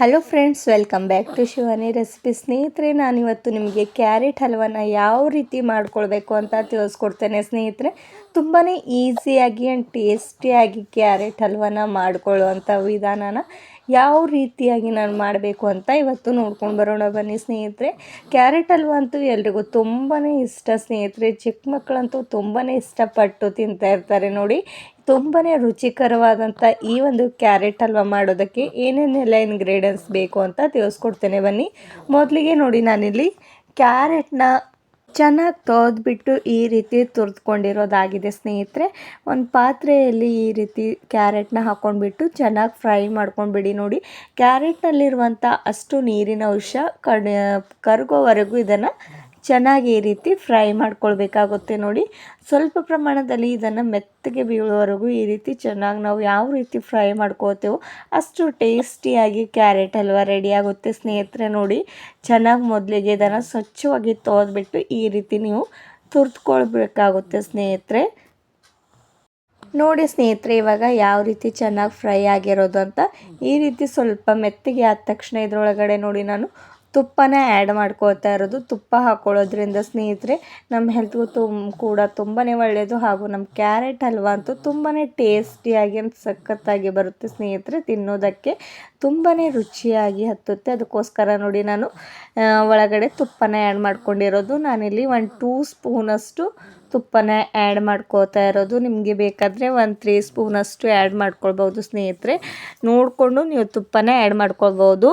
Hello friends, welcome back to Shivani recipe. ಸ್ನೇಹಿತರೆ, ನಾನಿವತ್ತು ನಿಮಗೆ ಕ್ಯಾರೆಟ್ ಹಲ್ವನ ಯಾವ ರೀತಿ ಮಾಡ್ಕೊಳ್ಬೇಕು ಅಂತ ತಿಳಿಸ್ಕೊಡ್ತೇನೆ. ಸ್ನೇಹಿತರೆ, ತುಂಬಾ ಈಸಿಯಾಗಿ ಆ್ಯಂಡ್ ಟೇಸ್ಟಿಯಾಗಿ ಕ್ಯಾರೆಟ್ ಹಲ್ವನ ಮಾಡ್ಕೊಳ್ಳುವಂಥ ವಿಧಾನನ ಯಾವ ರೀತಿಯಾಗಿ ನಾನು ಮಾಡಬೇಕು ಅಂತ ಇವತ್ತು ನೋಡ್ಕೊಂಡು ಬರೋಣ ಬನ್ನಿ. ಸ್ನೇಹಿತರೆ, ಕ್ಯಾರೆಟ್ ಹಲ್ವ ಅಂತೂ ಎಲ್ರಿಗೂ ತುಂಬಾ ಇಷ್ಟ. ಸ್ನೇಹಿತರೆ, ಚಿಕ್ಕ ಮಕ್ಕಳಂತೂ ತುಂಬಾ ಇಷ್ಟಪಟ್ಟು ತಿಂತಾ ಇರ್ತಾರೆ. ನೋಡಿ, ತುಂಬಾ ರುಚಿಕರವಾದಂಥ ಈ ಒಂದು ಕ್ಯಾರೆಟ್ ಹಲ್ವ ಮಾಡೋದಕ್ಕೆ ಏನೇನೆಲ್ಲ ಇಂಗ್ರೀಡಿಯೆಂಟ್ಸ್ ಬೇಕು ಅಂತ ತಿಳಿಸ್ಕೊಡ್ತೇನೆ ಬನ್ನಿ. ಮೊದಲಿಗೆ ನೋಡಿ, ನಾನಿಲ್ಲಿ ಕ್ಯಾರೆಟ್ನ ಚೆನ್ನಾಗಿ ತೊಳೆದ್ಬಿಟ್ಟು ಈ ರೀತಿ ತುರಿದ್ಕೊಂಡಿರೋದಾಗಿದೆ. ಸ್ನೇಹಿತರೆ, ಒಂದು ಪಾತ್ರೆಯಲ್ಲಿ ಈ ರೀತಿ ಕ್ಯಾರೆಟ್ನ ಹಾಕ್ಕೊಂಡ್ಬಿಟ್ಟು ಚೆನ್ನಾಗಿ ಫ್ರೈ ಮಾಡ್ಕೊಂಡ್ಬಿಡಿ. ನೋಡಿ, ಕ್ಯಾರೆಟ್ನಲ್ಲಿರುವಂಥ ಅಷ್ಟು ನೀರಿನ ಅಂಶ ಕರಗೋವರೆಗೂ ಇದನ್ನು ಚೆನ್ನಾಗಿ ಈ ರೀತಿ ಫ್ರೈ ಮಾಡ್ಕೊಳ್ಬೇಕಾಗುತ್ತೆ. ನೋಡಿ, ಸ್ವಲ್ಪ ಪ್ರಮಾಣದಲ್ಲಿ ಇದನ್ನು ಮೆತ್ತಗೆ ಬೀಳುವವರೆಗೂ ಈ ರೀತಿ ಚೆನ್ನಾಗಿ ನಾವು ಯಾವ ರೀತಿ ಫ್ರೈ ಮಾಡ್ಕೋತೇವೋ ಅಷ್ಟು ಟೇಸ್ಟಿಯಾಗಿ ಕ್ಯಾರೆಟ್ ಹಲ್ವ ರೆಡಿ ಆಗುತ್ತೆ. ಸ್ನೇಹಿತರೆ, ನೋಡಿ, ಚೆನ್ನಾಗಿ ಮೊದಲಿಗೆ ಇದನ್ನು ಸ್ವಚ್ಛವಾಗಿ ತೊಳೆದ್ಬಿಟ್ಟು ಈ ರೀತಿ ನೀವು ತುರಿದ್ಕೊಳ್ಬೇಕಾಗುತ್ತೆ. ಸ್ನೇಹಿತರೆ, ನೋಡಿ ಸ್ನೇಹಿತರೆ, ಇವಾಗ ಯಾವ ರೀತಿ ಚೆನ್ನಾಗಿ ಫ್ರೈ ಆಗಿರೋದು ಅಂತ. ಈ ರೀತಿ ಸ್ವಲ್ಪ ಮೆತ್ತಗೆ ಆದ ತಕ್ಷಣ ಇದರೊಳಗಡೆ ನೋಡಿ ನಾನು ತುಪ್ಪನ ಆ್ಯಡ್ ಮಾಡ್ಕೊಳ್ತಾ ಇರೋದು. ತುಪ್ಪ ಹಾಕ್ಕೊಳ್ಳೋದ್ರಿಂದ ಸ್ನೇಹಿತರೆ ನಮ್ಮ ಹೆಲ್ತ್ಗೂ ಕೂಡ ತುಂಬಾ ಒಳ್ಳೆಯದು. ಹಾಗೂ ನಮ್ಮ ಕ್ಯಾರೆಟ್ ಹಲ್ವ ಅಂತೂ ತುಂಬಾ ಟೇಸ್ಟಿಯಾಗಿ ಸಖತ್ತಾಗಿ ಬರುತ್ತೆ. ಸ್ನೇಹಿತರೆ, ತಿನ್ನೋದಕ್ಕೆ ತುಂಬಾ ರುಚಿಯಾಗಿ ಹತ್ತುತ್ತೆ. ಅದಕ್ಕೋಸ್ಕರ ನೋಡಿ ನಾನು ಒಳಗಡೆ ತುಪ್ಪನ ಆ್ಯಡ್ ಮಾಡ್ಕೊಂಡಿರೋದು. ನಾನಿಲ್ಲಿ 1-2 ಸ್ಪೂನಷ್ಟು ತುಪ್ಪನ ಆ್ಯಡ್ ಮಾಡ್ಕೋತಾ ಇರೋದು. ನಿಮಗೆ ಬೇಕಾದರೆ 1-3 ಸ್ಪೂನಷ್ಟು ಆ್ಯಡ್ ಮಾಡ್ಕೊಳ್ಬೋದು. ಸ್ನೇಹಿತರೆ, ನೋಡಿಕೊಂಡು ನೀವು ತುಪ್ಪನ ಆ್ಯಡ್ ಮಾಡ್ಕೊಳ್ಬೋದು.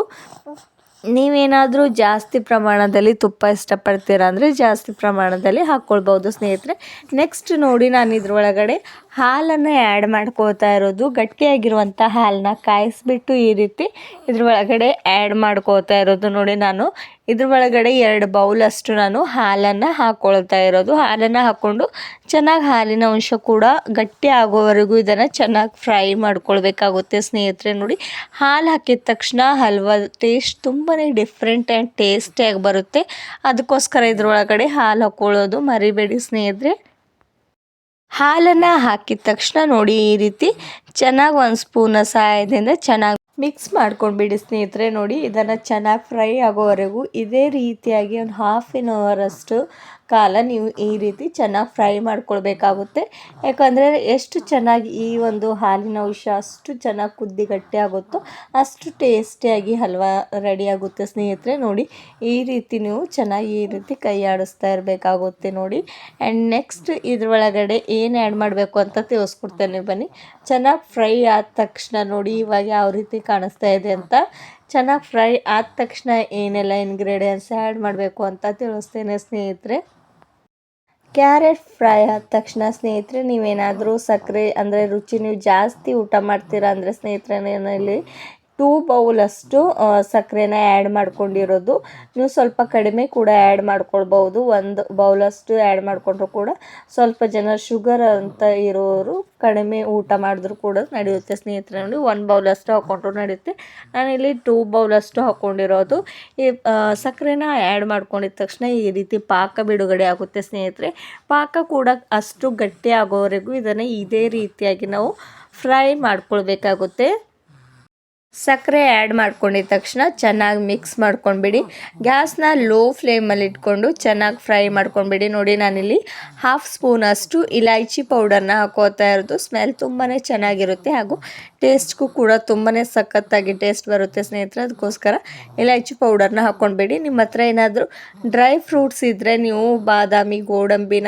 ನೀವೇನಾದರೂ ಜಾಸ್ತಿ ಪ್ರಮಾಣದಲ್ಲಿ ತುಪ್ಪ ಇಷ್ಟಪಡ್ತೀರಾ ಅಂದರೆ ಜಾಸ್ತಿ ಪ್ರಮಾಣದಲ್ಲಿ ಹಾಕ್ಕೊಳ್ಬೋದು. ಸ್ನೇಹಿತರೆ, ನೆಕ್ಸ್ಟ್ ನೋಡಿ, ನಾನು ಇದ್ರೊಳಗಡೆ ಹಾಲನ್ನು ಆ್ಯಡ್ ಮಾಡ್ಕೋತಾ ಇರೋದು. ಗಟ್ಟಿಯಾಗಿರುವಂಥ ಹಾಲನ್ನ ಕಾಯಿಸ್ಬಿಟ್ಟು ಈ ರೀತಿ ಇದ್ರೊಳಗಡೆ ಆ್ಯಡ್ ಮಾಡ್ಕೋತಾ ಇರೋದು. ನೋಡಿ, ನಾನು ಇದ್ರ ಒಳಗಡೆ 2 ಬೌಲಷ್ಟು ನಾನು ಹಾಲನ್ನು ಹಾಕ್ಕೊಳ್ತಾ ಇರೋದು. ಹಾಲನ್ನು ಹಾಕ್ಕೊಂಡು ಚೆನ್ನಾಗಿ ಹಾಲಿನ ಅಂಶ ಕೂಡ ಗಟ್ಟಿ ಆಗೋವರೆಗೂ ಇದನ್ನು ಚೆನ್ನಾಗಿ ಫ್ರೈ ಮಾಡ್ಕೊಳ್ಬೇಕಾಗುತ್ತೆ. ಸ್ನೇಹಿತರೆ, ನೋಡಿ, ಹಾಲು ಹಾಕಿದ ತಕ್ಷಣ ಹಲ್ವ ಟೇಸ್ಟ್ ತುಂಬಾ ಡಿಫ್ರೆಂಟ್ ಆ್ಯಂಡ್ ಟೇಸ್ಟಿಯಾಗಿ ಬರುತ್ತೆ. ಅದಕ್ಕೋಸ್ಕರ ಇದ್ರೊಳಗಡೆ ಹಾಲು ಹಾಕ್ಕೊಳ್ಳೋದು ಮರಿಬೇಡಿ. ಸ್ನೇಹಿತರೆ, ಹಾಲನ್ನು ಹಾಕಿದ ತಕ್ಷಣ ನೋಡಿ ಈ ರೀತಿ ಚೆನ್ನಾಗಿ 1 ಸ್ಪೂನ್ ಸಹಾಯದಿಂದ ಚೆನ್ನಾಗಿ ಮಿಕ್ಸ್ ಮಾಡ್ಕೊಂಡ್ಬಿಡಿ. ಸ್ನೇಹಿತರೆ, ನೋಡಿ, ಇದನ್ನು ಚೆನ್ನಾಗಿ ಫ್ರೈ ಆಗೋವರೆಗೂ ಇದೇ ರೀತಿಯಾಗಿ ಒಂದು ಹಾಫ್ ಆನ್ ಅವರಷ್ಟು ಕಾಲ ನೀವು ಈ ರೀತಿ ಚೆನ್ನಾಗಿ ಫ್ರೈ ಮಾಡ್ಕೊಳ್ಬೇಕಾಗುತ್ತೆ. ಯಾಕಂದರೆ ಎಷ್ಟು ಚೆನ್ನಾಗಿ ಈ ಒಂದು ಹಾಲಿನ ಅಂಶ ಅಷ್ಟು ಚೆನ್ನಾಗಿ ಕುದ್ದಿ ಗಟ್ಟಿ ಆಗುತ್ತೋ ಅಷ್ಟು ಟೇಸ್ಟಿಯಾಗಿ ಹಲ್ವ ರೆಡಿ ಆಗುತ್ತೆ. ಸ್ನೇಹಿತರೆ, ನೋಡಿ, ಈ ರೀತಿ ನೀವು ಚೆನ್ನಾಗಿ ಈ ರೀತಿ ಕೈ ಆಡಿಸ್ತಾ ಇರಬೇಕಾಗುತ್ತೆ. ನೋಡಿ, ಆ್ಯಂಡ್ ನೆಕ್ಸ್ಟ್ ಇದ್ರೊಳಗಡೆ ಏನು ಆ್ಯಡ್ ಮಾಡಬೇಕು ಅಂತ ತಿಳಿಸ್ಕೊಡ್ತೇನೆ ಬನ್ನಿ. ಚೆನ್ನಾಗಿ ಫ್ರೈ ಆದ ತಕ್ಷಣ ನೋಡಿ ಇವಾಗ ಯಾವ ರೀತಿ ಕಾಣಿಸ್ತಾ ಇದೆ ಅಂತ. ಚೆನ್ನಾಗಿ ಫ್ರೈ ಆದ ತಕ್ಷಣ ಏನೆಲ್ಲ ಇಂಗ್ರೀಡಿಯೆಂಟ್ಸ್ ಆ್ಯಡ್ ಮಾಡಬೇಕು ಅಂತ ತಿಳಿಸ್ತೇನೆ. ಸ್ನೇಹಿತರೆ, ಕ್ಯಾರೆಟ್ ಫ್ರೈ ಆದ ತಕ್ಷಣ ಸ್ನೇಹಿತರೆ ನೀವೇನಾದರೂ ಸಕ್ಕರೆ ಅಂದರೆ ರುಚಿ ನೀವು ಜಾಸ್ತಿ ಊಟ ಮಾಡ್ತೀರಾ ಅಂದರೆ ಸ್ನೇಹಿತರೆ ನಾನಿಲ್ಲಿ 2 ಬೌಲಷ್ಟು ಸಕ್ಕರೆನ ಆ್ಯಡ್ ಮಾಡ್ಕೊಂಡಿರೋದು. ನೀವು ಸ್ವಲ್ಪ ಕಡಿಮೆ ಕೂಡ ಆ್ಯಡ್ ಮಾಡ್ಕೊಳ್ಬೋದು. 1 ಬೌಲಷ್ಟು ಆ್ಯಡ್ ಮಾಡಿಕೊಂಡ್ರು ಕೂಡ ಸ್ವಲ್ಪ ಜನ ಶುಗರ್ ಅಂತ ಇರೋರು ಕಡಿಮೆ ಊಟ ಮಾಡಿದ್ರು ಕೂಡ ನಡೆಯುತ್ತೆ. ಸ್ನೇಹಿತರೆ, ನೋಡಿ, 1 ಬೌಲಷ್ಟು ಹಾಕ್ಕೊಂಡ್ರು ನಡೆಯುತ್ತೆ. ನಾನಿಲ್ಲಿ 2 ಬೌಲಷ್ಟು ಹಾಕ್ಕೊಂಡಿರೋದು. ಈ ಸಕ್ಕರೆನ ಆ್ಯಡ್ ಮಾಡ್ಕೊಂಡಿದ್ದ ತಕ್ಷಣ ಈ ರೀತಿ ಪಾಕ ಬಿಡುಗಡೆ ಆಗುತ್ತೆ. ಸ್ನೇಹಿತರೆ, ಪಾಕ ಕೂಡ ಅಷ್ಟು ಗಟ್ಟಿ ಆಗೋವರೆಗೂ ಇದನ್ನು ಇದೇ ರೀತಿಯಾಗಿ ನಾವು ಫ್ರೈ ಮಾಡ್ಕೊಳ್ಬೇಕಾಗುತ್ತೆ. ಸಕ್ಕರೆ ಆ್ಯಡ್ ಮಾಡ್ಕೊಂಡಿದ್ದ ತಕ್ಷಣ ಚೆನ್ನಾಗಿ ಮಿಕ್ಸ್ ಮಾಡ್ಕೊಂಡ್ಬಿಡಿ. ಗ್ಯಾಸ್ನ ಲೋ ಫ್ಲೇಮಲ್ಲಿ ಇಟ್ಕೊಂಡು ಚೆನ್ನಾಗಿ ಫ್ರೈ ಮಾಡ್ಕೊಂಡ್ಬಿಡಿ. ನೋಡಿ, ನಾನಿಲ್ಲಿ 1/2 ಸ್ಪೂನಷ್ಟು ಇಲೈಚಿ ಪೌಡರ್ನ ಹಾಕೋತಾ ಇರೋದು. ಸ್ಮೆಲ್ ತುಂಬಾ ಚೆನ್ನಾಗಿರುತ್ತೆ ಹಾಗೂ ಟೇಸ್ಟ್ಗೂ ಕೂಡ ತುಂಬಾ ಸಖತ್ತಾಗಿ ಟೇಸ್ಟ್ ಬರುತ್ತೆ. ಸ್ನೇಹಿತರೆ, ಅದಕ್ಕೋಸ್ಕರ ಇಲೈಚಿ ಪೌಡರ್ನ ಹಾಕ್ಕೊಂಡ್ಬಿಡಿ. ನಿಮ್ಮ ಹತ್ರ ಏನಾದರೂ ಡ್ರೈ ಫ್ರೂಟ್ಸ್ ಇದ್ದರೆ ನೀವು ಬಾದಾಮಿ, ಗೋಡಂಬಿನ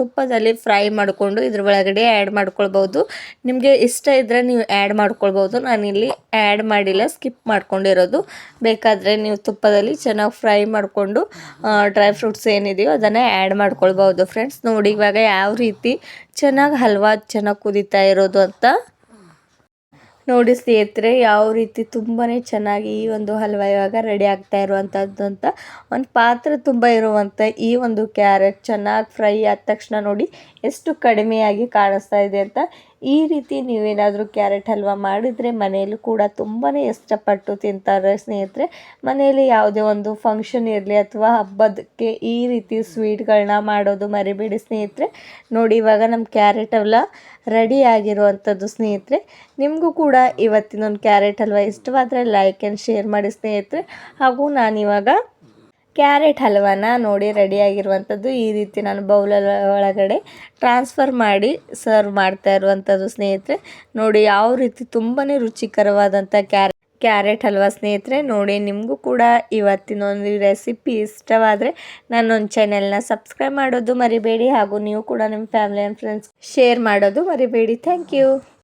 ತುಪ್ಪದಲ್ಲಿ ಫ್ರೈ ಮಾಡಿಕೊಂಡು ಇದ್ರ ಒಳಗಡೆ ಆ್ಯಡ್ ಮಾಡ್ಕೊಳ್ಬೋದು. ನಿಮಗೆ ಇಷ್ಟ ಇದ್ದರೆ ನೀವು ಆ್ಯಡ್ ಮಾಡ್ಕೊಳ್ಬೋದು. ನಾನಿಲ್ಲಿ ಆ್ಯಡ್ ಮಾಡಿಲ್ಲ, ಸ್ಕಿಪ್ ಮಾಡ್ಕೊಂಡಿರೋದು. ಬೇಕಾದರೆ ನೀವು ತುಪ್ಪದಲ್ಲಿ ಚೆನ್ನಾಗಿ ಫ್ರೈ ಮಾಡಿಕೊಂಡು ಡ್ರೈ ಫ್ರೂಟ್ಸ್ ಏನಿದೆಯೋ ಅದನ್ನು ಆ್ಯಡ್ ಮಾಡ್ಕೊಳ್ಬೋದು. ಫ್ರೆಂಡ್ಸ್, ನೋಡಿ ಇವಾಗ ಯಾವ ರೀತಿ ಚೆನ್ನಾಗಿ ಹಲ್ವಾ ಚೆನ್ನಾಗಿ ಕುದೀತಾ ಇರೋದು ಅಂತ. ನೋಡಿ ಸ್ನೇಹಿತರೆ, ಯಾವ ರೀತಿ ತುಂಬಾ ಚೆನ್ನಾಗಿ ಈ ಒಂದು ಹಲ್ವ ಇವಾಗ ರೆಡಿ ಆಗ್ತಾ ಇರುವಂಥದ್ದು ಅಂತ. ಒಂದು ಪಾತ್ರೆ ತುಂಬ ಇರುವಂಥ ಈ ಒಂದು ಕ್ಯಾರೆಟ್ ಚೆನ್ನಾಗಿ ಫ್ರೈ ಆದ ತಕ್ಷಣ ನೋಡಿ ಎಷ್ಟು ಕಡಿಮೆಯಾಗಿ ಕಾಣಿಸ್ತಾ ಇದೆ ಅಂತ. ಈ ರೀತಿ ನೀವೇನಾದರೂ ಕ್ಯಾರೆಟ್ ಹಲ್ವ ಮಾಡಿದರೆ ಮನೆಯಲ್ಲೂ ಕೂಡ ತುಂಬಾ ಇಷ್ಟಪಟ್ಟು ತಿಂತಾರೆ ಸ್ನೇಹಿತರೆ. ಮನೆಯಲ್ಲಿ ಯಾವುದೇ ಒಂದು ಫಂಕ್ಷನ್ ಇರಲಿ ಅಥವಾ ಹಬ್ಬದಕ್ಕೆ ಈ ರೀತಿ ಸ್ವೀಟ್ಗಳನ್ನ ಮಾಡೋದು ಮರಿಬೇಡಿ ಸ್ನೇಹಿತರೆ. ನೋಡಿ ಇವಾಗ ನಮ್ಮ ಕ್ಯಾರೆಟ್ ಹಲ್ವ ರೆಡಿ ಆಗಿರುವಂಥದ್ದು ಸ್ನೇಹಿತರೆ. ನಿಮಗೂ ಕೂಡ ಇವತ್ತಿನೊಂದು ಕ್ಯಾರೆಟ್ ಹಲ್ವ ಇಷ್ಟವಾದರೆ ಲೈಕ್ ಆ್ಯಂಡ್ ಶೇರ್ ಮಾಡಿ ಸ್ನೇಹಿತರೆ. ಹಾಗೂ ನಾನಿವಾಗ ಕ್ಯಾರೆಟ್ ಹಲ್ವನ ನೋಡಿ ರೆಡಿಯಾಗಿರುವಂಥದ್ದು ಈ ರೀತಿ ನಾನು ಒಳಗಡೆ ಟ್ರಾನ್ಸ್ಫರ್ ಮಾಡಿ ಸರ್ವ್ ಮಾಡ್ತಾ ಇರುವಂಥದ್ದು ಸ್ನೇಹಿತರೆ. ನೋಡಿ ಯಾವ ರೀತಿ ತುಂಬಾ ರುಚಿಕರವಾದಂಥ ಕ್ಯಾರೆಟ್ ಹಲ್ವ ಸ್ನೇಹಿತರೆ. ನೋಡಿ ನಿಮಗೂ ಕೂಡ ಇವತ್ತಿನೊಂದು ರೆಸಿಪಿ ಇಷ್ಟವಾದರೆ ನನ್ನೊಂದು ಚಾನೆಲ್ನ ಸಬ್ಸ್ಕ್ರೈಬ್ ಮಾಡೋದು ಮರಿಬೇಡಿ. ಹಾಗೂ ನೀವು ಕೂಡ ನಿಮ್ಮ ಫ್ಯಾಮಿಲಿ ಆ್ಯಂಡ್ ಫ್ರೆಂಡ್ಸ್ ಶೇರ್ ಮಾಡೋದು ಮರಿಬೇಡಿ. Thank you.